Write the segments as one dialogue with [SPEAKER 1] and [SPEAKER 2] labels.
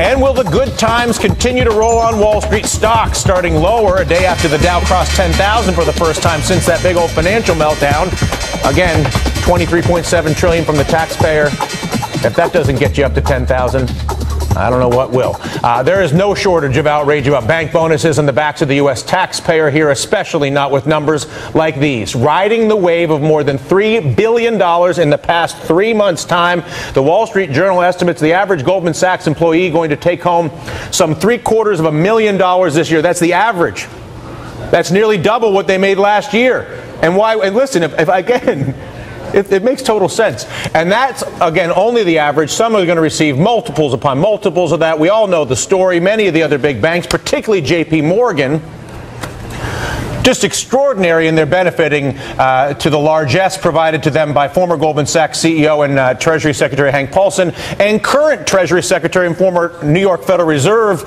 [SPEAKER 1] And will the good times continue to roll on Wall Street? Stocks starting lower a day after the Dow crossed 10,000 for the first time since that big old financial meltdown. Again, $23.7 trillion from the taxpayer. If that doesn't get you up to 10,000, I don't know what will. There is no shortage of outrage about bank bonuses on the backs of the U.S. taxpayer here, especially not with numbers like these. Riding the wave of more than $3 billion in the past 3 months' time, the Wall Street Journal estimates the average Goldman Sachs employee going to take home some $750,000 this year. That's the average. That's nearly double what they made last year. And why? And listen, if again, it makes total sense. And that's, again, only the average. Some are going to receive multiples upon multiples of that. We all know the story. Many of the other big banks, particularly J.P. Morgan, just extraordinary in their benefiting to the largesse provided to them by former Goldman Sachs CEO and Treasury Secretary Hank Paulson and current Treasury Secretary and former New York Federal Reserve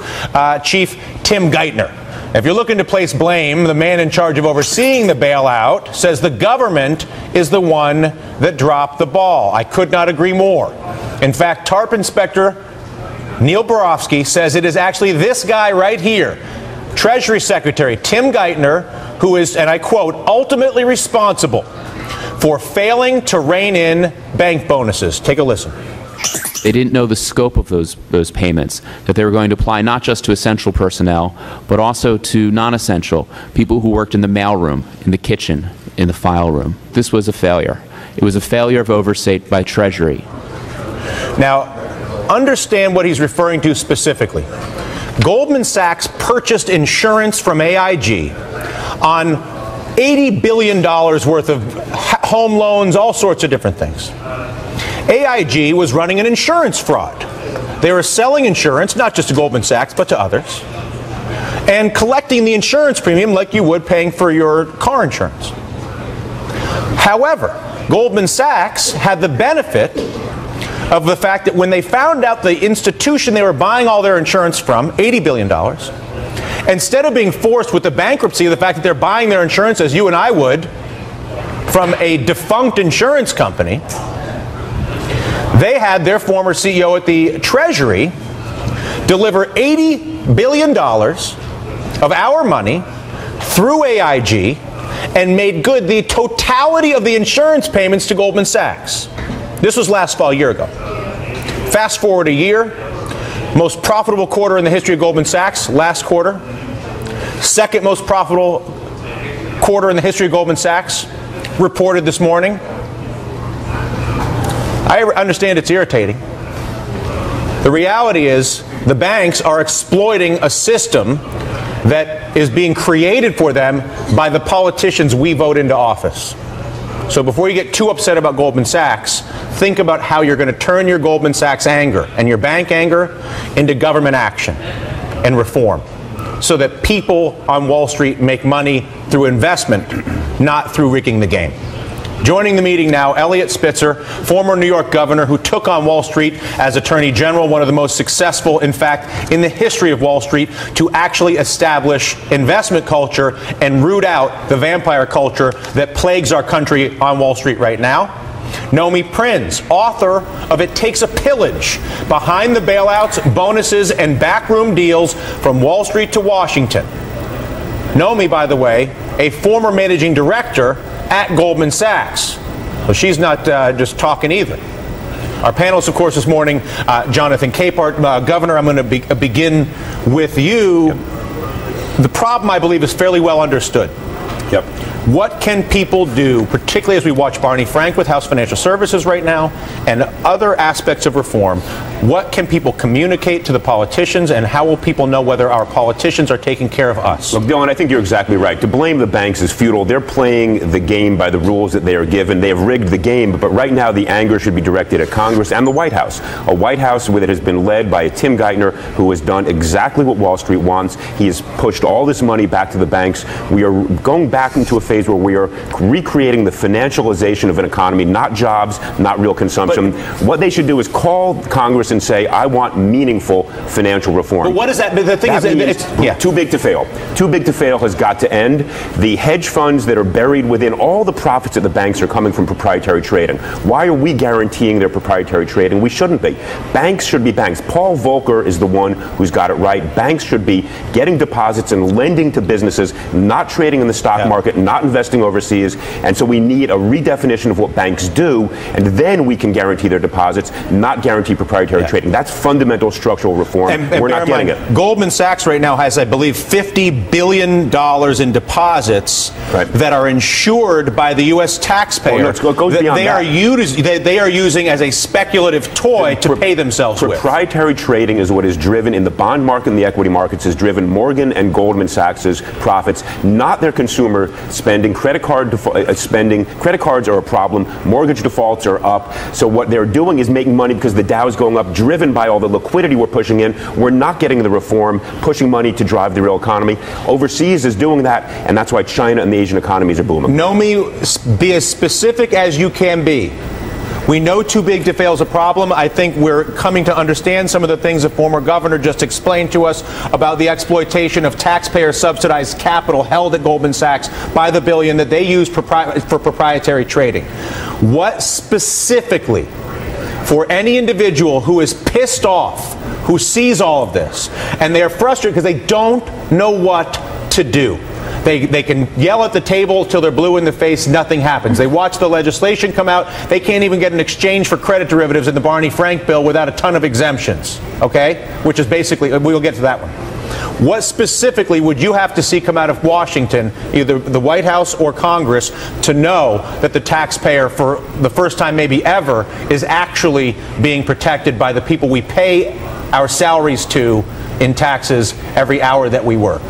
[SPEAKER 1] Chief Tim Geithner. If you're looking to place blame, the man in charge of overseeing the bailout says the government is the one that dropped the ball. I could not agree more. In fact, TARP Inspector Neil Borofsky says it is actually this guy right here, Treasury Secretary Tim Geithner, who is, and I quote, ultimately responsible for failing to rein in bank bonuses. Take a listen.
[SPEAKER 2] They didn't know the scope of those payments, that they were going to apply not just to essential personnel, but also to non-essential, people who worked in the mailroom, in the kitchen, in the file room. This was a failure. It was a failure of oversight by Treasury.
[SPEAKER 1] Now, understand what he's referring to specifically. Goldman Sachs purchased insurance from AIG on $80 billion worth of home loans, all sorts of different things. AIG was running an insurance fraud. They were selling insurance, not just to Goldman Sachs, but to others, and collecting the insurance premium like you would paying for your car insurance. However, Goldman Sachs had the benefit of the fact that when they found out the institution they were buying all their insurance from, $80 billion, instead of being forced with the bankruptcy of the fact that they're buying their insurance, as you and I would, from a defunct insurance company, they had their former CEO at the Treasury deliver $80 billion of our money through AIG and made good the totality of the insurance payments to Goldman Sachs. This was last fall, a year ago. Fast forward a year, most profitable quarter in the history of Goldman Sachs, last quarter. Second most profitable quarter in the history of Goldman Sachs, reported this morning. I understand it's irritating. The reality is the banks are exploiting a system that is being created for them by the politicians we vote into office. So before you get too upset about Goldman Sachs, think about how you're going to turn your Goldman Sachs anger and your bank anger into government action and reform so that people on Wall Street make money through investment, not through rigging the game. Joining the meeting now, Eliot Spitzer, former New York governor who took on Wall Street as Attorney General, one of the most successful, in fact, in the history of Wall Street, to actually establish investment culture and root out the vampire culture that plagues our country on Wall Street right now. Nomi Prinz, author of It Takes a Pillage, Behind the Bailouts, Bonuses, and Backroom Deals from Wall Street to Washington. Nomi, by the way, a former managing director at Goldman Sachs. Well, she's not just talking either. Our panelists, of course, this morning, Jonathan Capehart, Governor, I'm going to begin with you. The problem, I believe, is fairly well understood. Yep. What can people do, particularly as we watch Barney Frank with House Financial Services right now and other aspects of reform? What can people communicate to the politicians, and how will people know whether our politicians are taking care of us?
[SPEAKER 3] Look, Dylan, I think you're exactly right. To blame the banks is futile. They're playing the game by the rules that they are given. They have rigged the game, but right now the anger should be directed at Congress and the White House. A White House that has been led by Tim Geithner, who has done exactly what Wall Street wants. He has pushed all this money back to the banks. We are going back into a phase where we are recreating the financialization of an economy, not jobs, not real consumption. What they should do is call Congress and say, I want meaningful financial reform.
[SPEAKER 1] But what is that? The thing
[SPEAKER 3] that
[SPEAKER 1] is,
[SPEAKER 3] too big to fail. Too big to fail has got to end. The hedge funds that are buried within all the profits of the banks are coming from proprietary trading. Why are we guaranteeing their proprietary trading? We shouldn't be. Banks should be banks. Paul Volcker is the one who's got it right. Banks should be getting deposits and lending to businesses, not trading in the stock market, not investing overseas. And so we need a redefinition of what banks do, and then we can guarantee their deposits, not guarantee proprietary trading. That's fundamental structural reform. And we're not getting it.
[SPEAKER 1] Goldman Sachs right now has, I believe, $50 billion in deposits that are insured by the U.S. taxpayer.
[SPEAKER 3] Well, no, it goes beyond that.
[SPEAKER 1] They are using as a speculative toy to pay themselves with.
[SPEAKER 3] Proprietary trading is what is driven in the bond market and the equity markets, has driven Morgan and Goldman Sachs's profits, not their consumer spending. Credit cards are a problem. Mortgage defaults are up. So what they're doing is making money because the Dow is going up, driven by all the liquidity we're pushing in. We're not getting the reform, pushing money to drive the real economy. Overseas is doing that, and that's why China and the Asian economies are booming.
[SPEAKER 1] Be as specific as you can be. We know too big to fail is a problem. I think we're coming to understand some of the things the former governor just explained to us about the exploitation of taxpayer-subsidized capital held at Goldman Sachs by the billion that they use for proprietary trading. What specifically, for any individual who is pissed off, who sees all of this, and they're frustrated because they don't know what to do? They can yell at the table till they're blue in the face, nothing happens. They watch the legislation come out, they can't even get an exchange for credit derivatives in the Barney Frank bill without a ton of exemptions, okay? Which is basically, we'll get to that one. What specifically would you have to see come out of Washington, either the White House or Congress, to know that the taxpayer, for the first time maybe ever, is actually being protected by the people we pay our salaries to in taxes every hour that we work?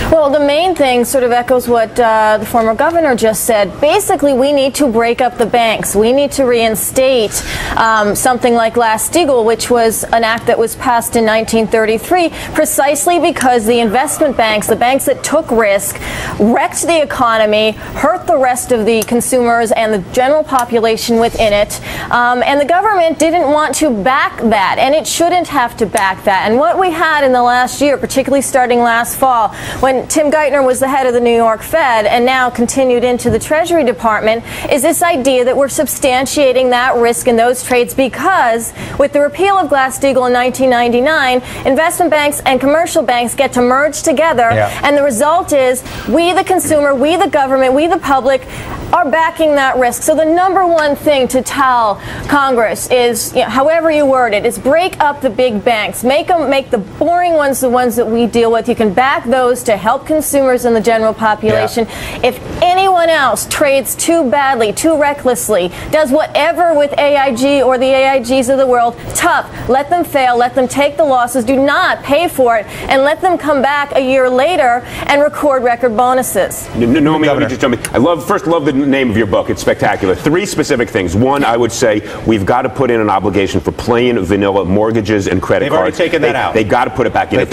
[SPEAKER 4] Well, the main thing sort of echoes what the former governor just said. Basically, we need to break up the banks. We need to reinstate something like Glass-Steagall, which was an act that was passed in 1933, precisely because the investment banks, the banks that took risk, wrecked the economy, hurt the rest of the consumers and the general population within it. And the government didn't want to back that, and it shouldn't have to back that. And what we had in the last year, particularly starting last fall, when Tim Geithner was the head of the New York Fed and now continued into the Treasury Department, is this idea that we're substantiating that risk in those trades because with the repeal of Glass-Steagall in 1999, investment banks and commercial banks get to merge together, and the result is we, the consumer, we, the government, we, the public, are backing that risk. So the number one thing to tell Congress is, however you word it, is break up the big banks. Make the boring ones the ones that we deal with. You can back those to help consumers and the general population. If anyone else trades too badly, too recklessly, does whatever with AIG or the AIGs of the world, tough. Let them fail. Let them take the losses. Do not pay for it, and let them come back a year later and record record bonuses.
[SPEAKER 3] No, let me just tell me. I love the name of your book. It's spectacular. 3 specific things. One, I would say we've got to put in an obligation for plain vanilla mortgages and credit cards.
[SPEAKER 1] They've already taken that out.
[SPEAKER 3] They've got to put it back in. If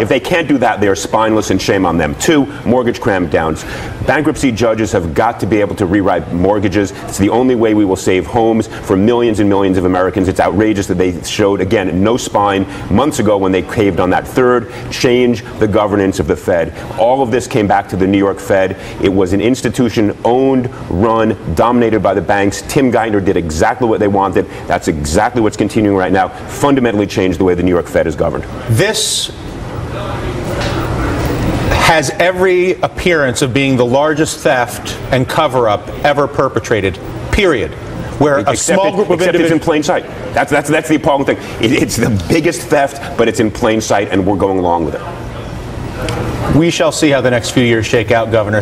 [SPEAKER 3] they can't do that, they are spineless, and shame on them. 2, mortgage crampdowns. Bankruptcy judges have got to be able to rewrite mortgages. It's the only way we will save homes for millions and millions of Americans. It's outrageous that they showed, again, no spine months ago when they caved on that. 3rd, change the governance of the Fed. All of this came back to the New York Fed. It was an institution owned, run, dominated by the banks. Tim Geithner did exactly what they wanted. That's exactly what's continuing right now. Fundamentally changed the way the New York Fed is governed.
[SPEAKER 1] This has every appearance of being the largest theft and cover-up ever perpetrated, period. Where a small group of individuals...
[SPEAKER 3] it's in plain sight. That's the appalling thing. It's the biggest theft, but it's in plain sight, and we're going along with it.
[SPEAKER 1] We shall see how the next few years shake out, Governor.